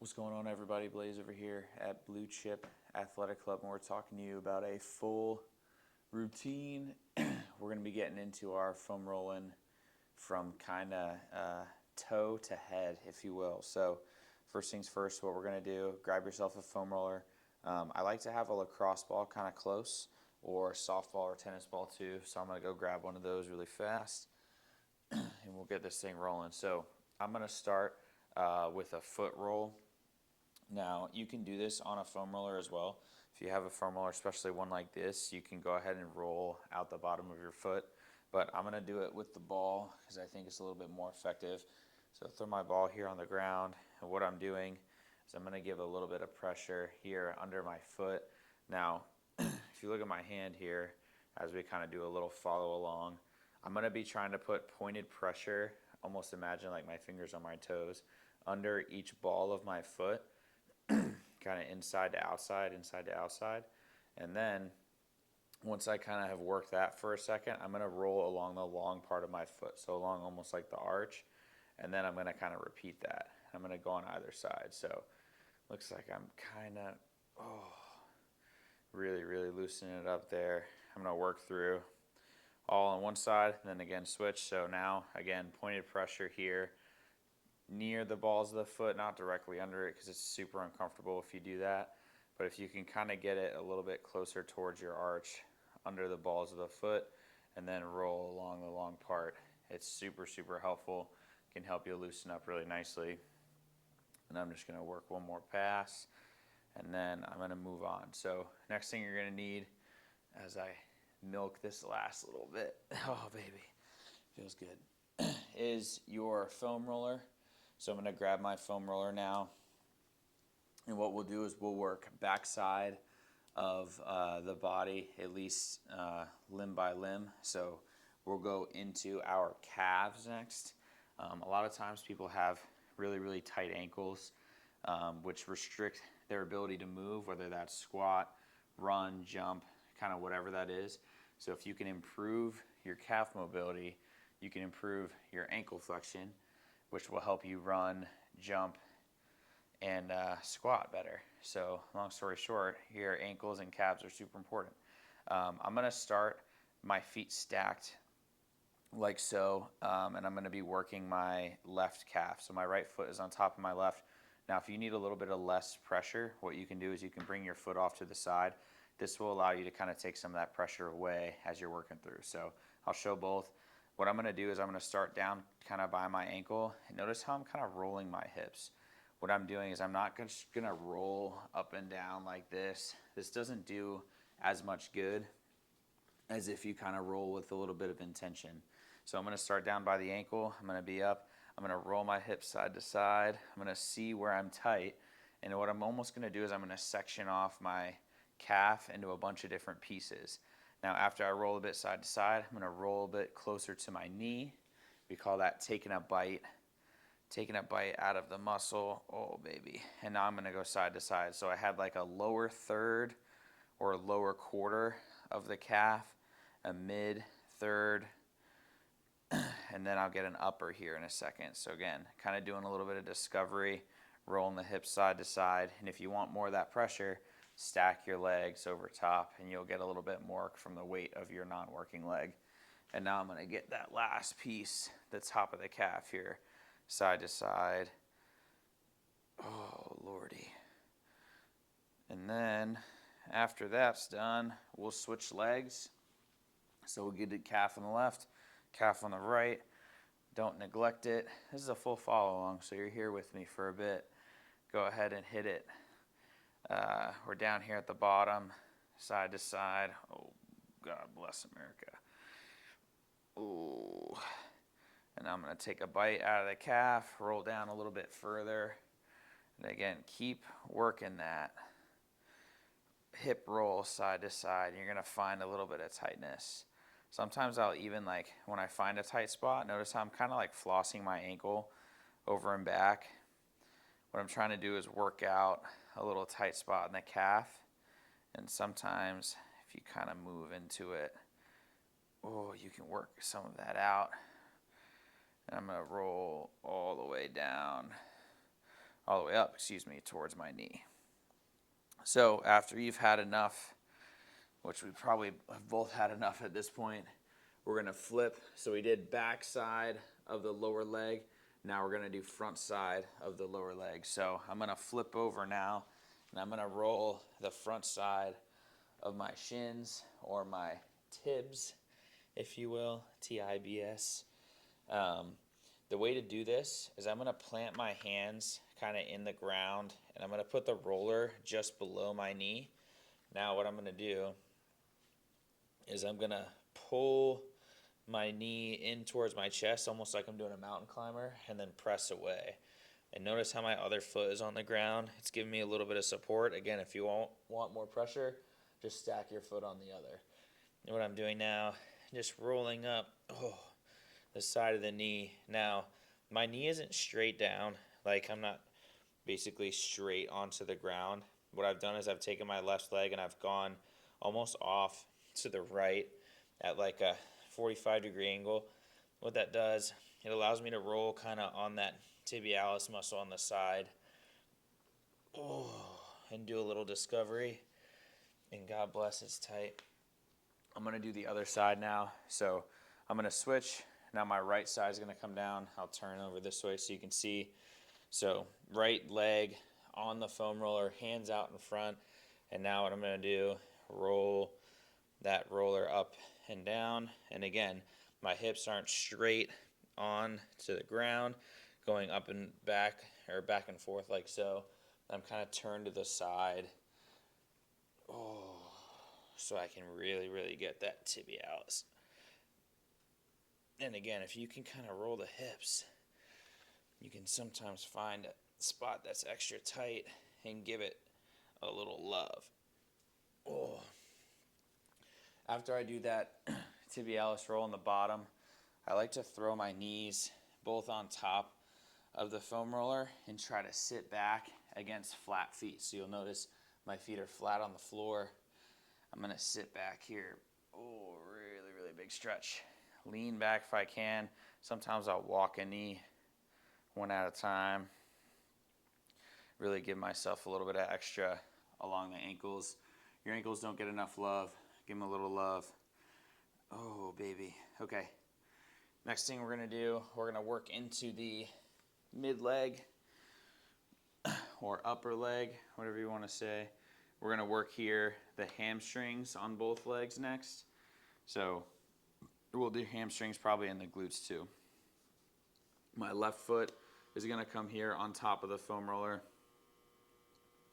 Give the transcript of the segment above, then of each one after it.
What's going on, everybody? Blaze over here at Blue Chip Athletic Club, and we're talking to you about a full routine. We're going to be getting into our foam rolling from kind of toe to head, if you will. So first things first, what we're going to do, grab yourself a foam roller. I like to have a lacrosse ball kind of close, or softball or tennis ball too, so I'm going to go grab one of those really fast, and we'll get this thing rolling. So I'm going to start with a foot roll. Now, you can do this on a foam roller as well. If you have a foam roller, especially one like this, you can go ahead and roll out the bottom of your foot. But I'm going to do it with the ball because I think it's a little bit more effective. So throw my ball here on the ground, and what I'm doing is I'm going to give a little bit of pressure here under my foot. Now, if you look at my hand here, as we kind of do a little follow along, I'm going to be trying to put pointed pressure, almost imagine like my fingers on my toes, under each ball of my foot. Kind of inside to outside, and then once I kind of have worked that for a second, I'm going to roll along the long part of my foot, so along almost like the arch, and then I'm going to kind of repeat that. I'm going to go on either side, so looks like I'm kind of really loosening it up there. I'm going to work through all on one side, and then again switch. So now again, pointed pressure here near the balls of the foot, not directly under it because it's super uncomfortable if you do that. But if you can kind of get it a little bit closer towards your arch under the balls of the foot and then roll along the long part, it's super helpful. Can help you loosen up really nicely. And I'm just going to work one more pass, and then I'm going to move on. So next thing you're going to need, as I milk this last little bit, oh baby, feels good, is your foam roller. So I'm going to grab my foam roller now, and what we'll do is we'll work backside of the body, at least limb by limb. So we'll go into our calves next. A lot of times people have really tight ankles, which restrict their ability to move, whether that's squat, run, jump, kind of whatever that is. So if you can improve your calf mobility, you can improve your ankle flexion, which will help you run, jump, and squat better. So long story short, your ankles and calves are super important. I'm going to start my feet stacked like so, and I'm going to be working my left calf. So my right foot is on top of my left. Now if you need a little bit of less pressure, what you can do is you can bring your foot off to the side. This will allow you to kind of take some of that pressure away as you're working through. So I'll show both. What I'm going to do is I'm going to start down kind of by my ankle, and notice how I'm kind of rolling my hips. What I'm doing is I'm not just going to roll up and down like this. This doesn't do as much good as if you kind of roll with a little bit of intention. So I'm going to start down by the ankle. I'm going to be up. I'm going to roll my hips side to side. I'm going to see where I'm tight. And what I'm almost going to do is I'm going to section off my calf into a bunch of different pieces. Now after I roll a bit side to side, I'm going to roll a bit closer to my knee. We call that taking a bite out of the muscle. Oh baby. And now I'm going to go side to side. So I had like a lower third or lower quarter of the calf, a mid third, and then I'll get an upper here in a second. So again, kind of doing a little bit of discovery, rolling the hips side to side. And if you want more of that pressure, stack your legs over top, and you'll get a little bit more from the weight of your non-working leg. And now I'm going to get that last piece, the top of the calf here, side to side. Oh lordy. And then after that's done, we'll switch legs. So we'll get the calf on the left, calf on the right. Don't neglect it. This is a full follow along, so you're here with me for a bit. Go ahead and hit it. We're down here at the bottom, side to side. Oh, God bless America. Oh, and I'm going to take a bite out of the calf, roll down a little bit further, and again, keep working that hip roll side to side. You're going to find a little bit of tightness. Sometimes I'll even, like, when I find a tight spot, notice how I'm kind of like flossing my ankle over and back. What I'm trying to do is work out a little tight spot in the calf, and sometimes if you kind of move into it, oh, you can work some of that out. And I'm going to roll all the way down all the way up, towards my knee. So after you've had enough, which we probably have both had enough at this point, we're going to flip. So we did back side of the lower leg. Now we're going to do front side of the lower leg. So I'm going to flip over now, and I'm going to roll the front side of my shins, or my tibs, if you will, T-I-B-S. The way to do this is I'm going to plant my hands kind of in the ground, and I'm going to put the roller just below my knee. Now what I'm going to do is I'm going to pull my knee in towards my chest, almost like I'm doing a mountain climber, and then press away. And notice how my other foot is on the ground. It's giving me a little bit of support. Again, if you want more pressure, just stack your foot on the other. And what I'm doing now, just rolling up the side of the knee. Now, my knee isn't straight down. Like, I'm not basically straight onto the ground. What I've done is I've taken my left leg and I've gone almost off to the right at like a 45-degree angle. What that does, it allows me to roll kind of on that tibialis muscle on the side. And do a little discovery. And God bless, it's tight. I'm going to do the other side now. So I'm going to switch. Now my right side is going to come down. I'll turn over this way so you can see. So right leg on the foam roller, hands out in front. And now what I'm going to do, roll that roller up and down. And again, my hips aren't straight on to the ground, going up and back, or back and forth like so. I'm kind of turned to the side. So I can really, really get that tibialis. And again, if you can kind of roll the hips, you can sometimes find a spot that's extra tight and give it a little love. After I do that tibialis roll on the bottom, I like to throw my knees both on top of the foam roller and try to sit back against flat feet. So you'll notice my feet are flat on the floor. I'm going to sit back here. Really, really big stretch. Lean back if I can. Sometimes I'll walk a knee one at a time. Really give myself a little bit of extra along the ankles. Your ankles don't get enough love. Give them a little love. Oh, baby. Okay. Next thing we're going to do, we're going to work into the mid leg or upper leg, whatever you want to say. We're going to work here the hamstrings on both legs next. So we'll do hamstrings probably in the glutes too. My left foot is going to come here on top of the foam roller.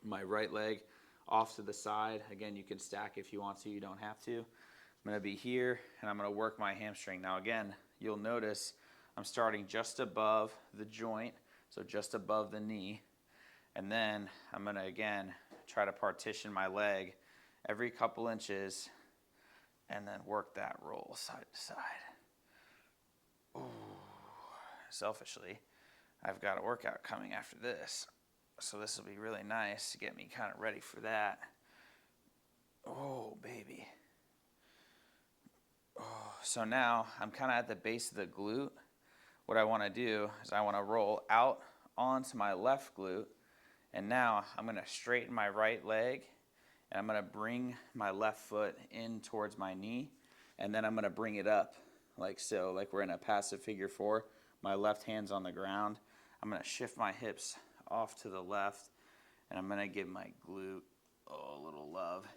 My right leg off to the side. Again, you can stack if you want to. You don't have to. I'm going to be here, and I'm going to work my hamstring. Now again, you'll notice I'm starting just above the joint, so just above the knee. And then I'm going to, again, try to partition my leg every couple inches and then work that roll side to side. Selfishly, I've got a workout coming after this, so this will be really nice to get me kind of ready for that. Baby. So now I'm kind of at the base of the glute. What I want to do is I want to roll out onto my left glute. And now I'm going to straighten my right leg, and I'm going to bring my left foot in towards my knee, and then I'm going to bring it up like so, like we're in a passive figure four. My left hand's on the ground. I'm going to shift my hips off to the left, and I'm going to give my glute a little love.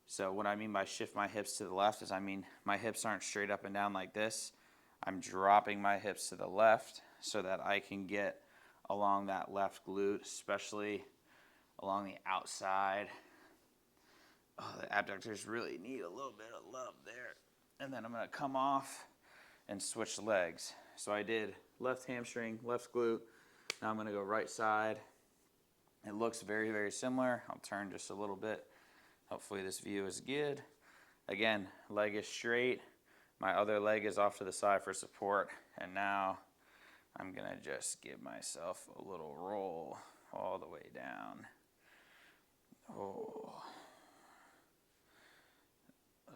So what I mean by shift my hips to the left is I mean my hips aren't straight up and down like this. I'm dropping my hips to the left so that I can get along that left glute, especially along the outside. The abductors really need a little bit of love there. And then I'm going to come off and switch legs. So I did left hamstring, left glute. Now I'm going to go right side. It looks very, very similar. I'll turn just a little bit. Hopefully this view is good. Again, leg is straight. My other leg is off to the side for support. And now I'm going to just give myself a little roll all the way down.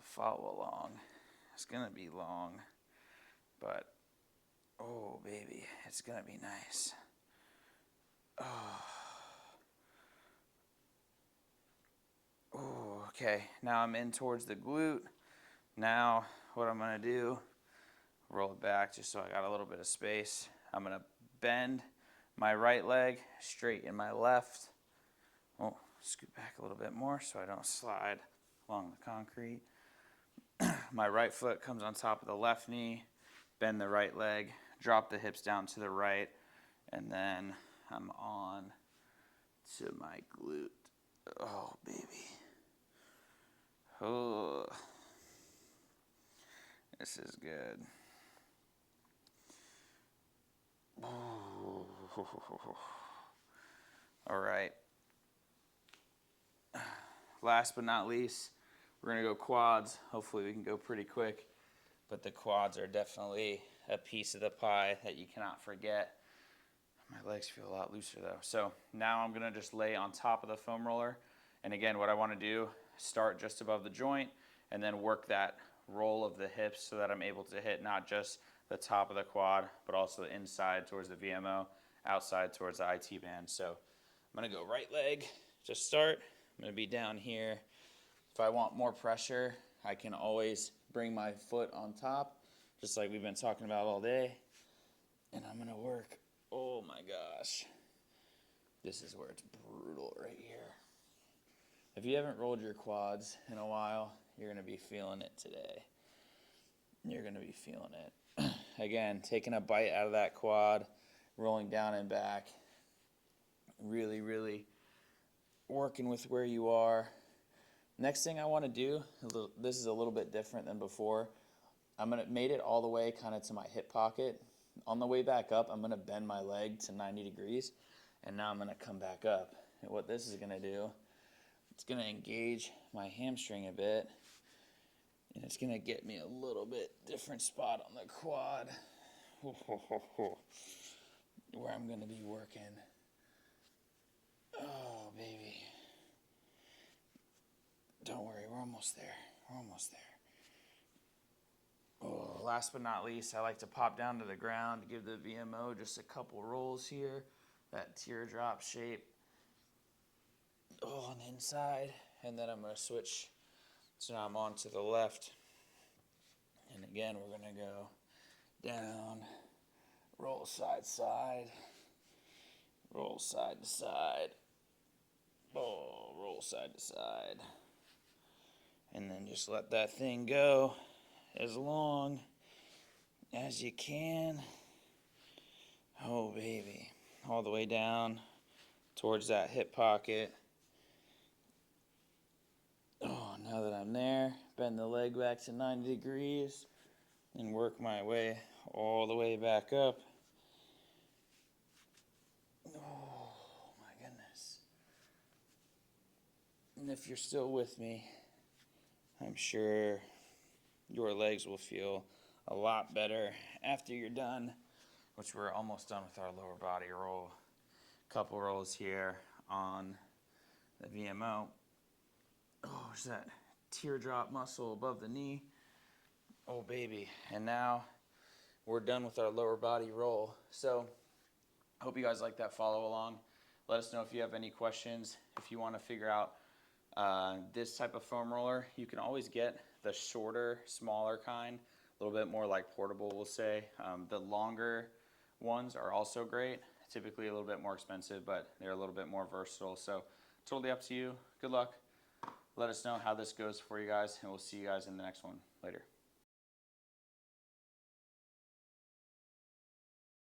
Follow along. It's going to be long, but baby, it's going to be nice. Oh, okay, now I'm in towards the glute. Now what I'm gonna do, roll it back just so I got a little bit of space. I'm gonna bend my right leg, straighten my left. Oh, scoot back a little bit more so I don't slide along the concrete. My right foot comes on top of the left knee, bend the right leg, drop the hips down to the right, and then I'm on to my glute. Oh, baby. Oh, this is good. Oh. All right. Last but not least, we're going to go quads. Hopefully we can go pretty quick, but the quads are definitely a piece of the pie that you cannot forget. My legs feel a lot looser though. So now I'm gonna just lay on top of the foam roller. And again, what I wanna do, start just above the joint and then work that roll of the hips so that I'm able to hit not just the top of the quad, but also the inside towards the VMO, outside towards the IT band. So I'm gonna go right leg, just start. I'm gonna be down here. If I want more pressure, I can always bring my foot on top, just like we've been talking about all day. And I'm gonna work. Oh my gosh. This is where it's brutal right here. If you haven't rolled your quads in a while, you're gonna be feeling it today. You're gonna be feeling it. Again, taking a bite out of that quad, rolling down and back. Really, really working with where you are. Next thing I wanna do, this is a little bit different than before. I'm gonna made it all the way kind of to my hip pocket. On the way back up, I'm gonna bend my leg to 90 degrees, and now I'm gonna come back up. And what this is gonna do, it's gonna engage my hamstring a bit, and it's gonna get me a little bit different spot on the quad, where I'm gonna be working. Oh, baby. Don't worry, we're almost there. We're almost there. Oh, last but not least, I like to pop down to the ground to give the VMO just a couple rolls here. That teardrop shape. Oh, on the inside. And then I'm going to switch. So now I'm on to the left. And again, we're going to go down, roll side to side, roll side to side. Oh, roll side to side. And then just let that thing go as long as you can. Oh, baby. All the way down towards that hip pocket. Oh, now that I'm there, bend the leg back to 90 degrees and work my way all the way back up. Oh, my goodness. And if you're still with me, I'm sure your legs will feel a lot better after you're done, which we're almost done with our lower body roll. Couple rolls here on the VMO. Oh, there's that teardrop muscle above the knee. Oh, baby. And now we're done with our lower body roll. So I hope you guys like that follow along. Let us know if you have any questions. If you want to figure out this type of foam roller, you can always get the shorter, smaller kind, a little bit more like portable, we'll say. The longer ones are also great, typically a little bit more expensive, but they're a little bit more versatile. So totally up to you. Good luck. Let us know how this goes for you guys, and we'll see you guys in the next one. Later.